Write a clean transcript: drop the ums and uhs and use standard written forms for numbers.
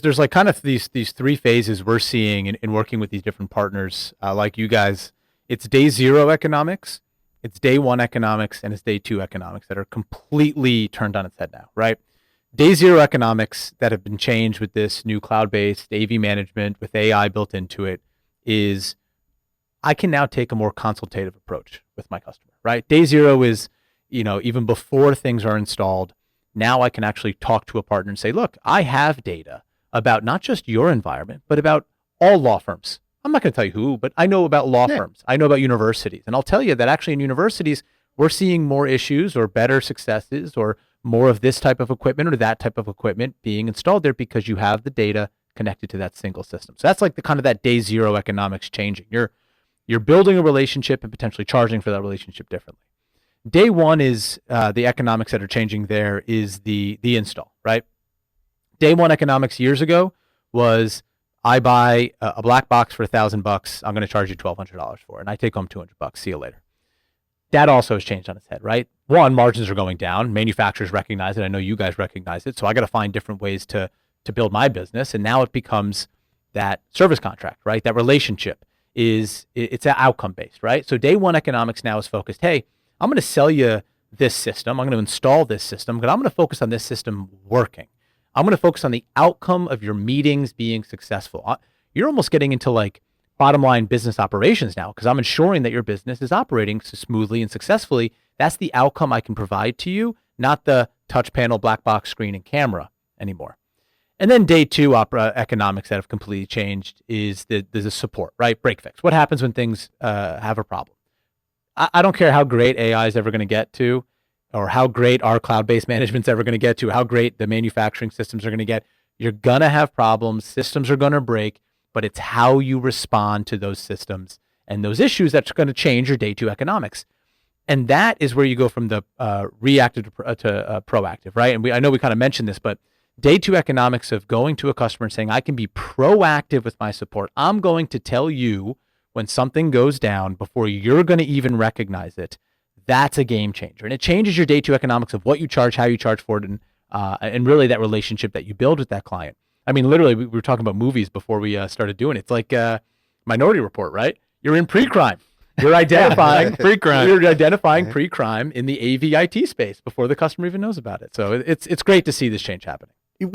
there's like kind of these three phases we're seeing in working with these different partners like you guys. It's day zero economics, it's day one economics, and it's day two economics that are completely turned on its head now, right? Day zero economics that have been changed with this new cloud-based AV management with AI built into it is I can now take a more consultative approach with my customer, right? Day zero is, even before things are installed, now I can actually talk to a partner and say, look, I have data about not just your environment, but about all law firms. I'm not going to tell you who, but I know about law firms. I know about universities. And I'll tell you that actually in universities, we're seeing more issues or better successes or more of this type of equipment or that type of equipment being installed there because you have the data connected to that single system. So that's like the kind of that day zero economics changing. You're building a relationship and potentially charging for that relationship differently. Day one is the economics that are changing there is the install, right? Day one economics years ago was I buy a black box for $1,000. I'm going to charge you $1,200 for it. And I take home $200. See you later. That also has changed on its head, right? One, margins are going down. Manufacturers recognize it. I know you guys recognize it. So I got to find different ways to build my business. And now it becomes that service contract, right? That relationship it's outcome based, right? So day one economics now is focused, hey, I'm going to sell you this system. I'm going to install this system, but I'm going to focus on this system working. I'm going to focus on the outcome of your meetings being successful. You're almost getting into like bottom line business operations now because I'm ensuring that your business is operating smoothly and successfully. That's the outcome I can provide to you, not the touch panel, black box screen, and camera anymore. And then day two economics that have completely changed is there's a support, right? Break fix. What happens when things have a problem? I don't care how great AI is ever going to get to, or how great our cloud-based management's ever going to get to, how great the manufacturing systems are going to get. You're going to have problems. Systems are going to break, but it's how you respond to those systems and those issues that's going to change your day two economics. And that is where you go from the reactive to proactive, right? And I know we kind of mentioned this, but day two economics of going to a customer and saying, I can be proactive with my support. I'm going to tell you when something goes down before you're going to even recognize it. That's a game changer. And it changes your day two economics of what you charge, how you charge for it, and really that relationship that you build with that client. I mean, literally, we were talking about movies before we started doing it. It's like Minority Report, right? You're in pre-crime. You're identifying pre-crime. You're identifying pre-crime in the AV IT space before the customer even knows about it. So it's great to see this change happening.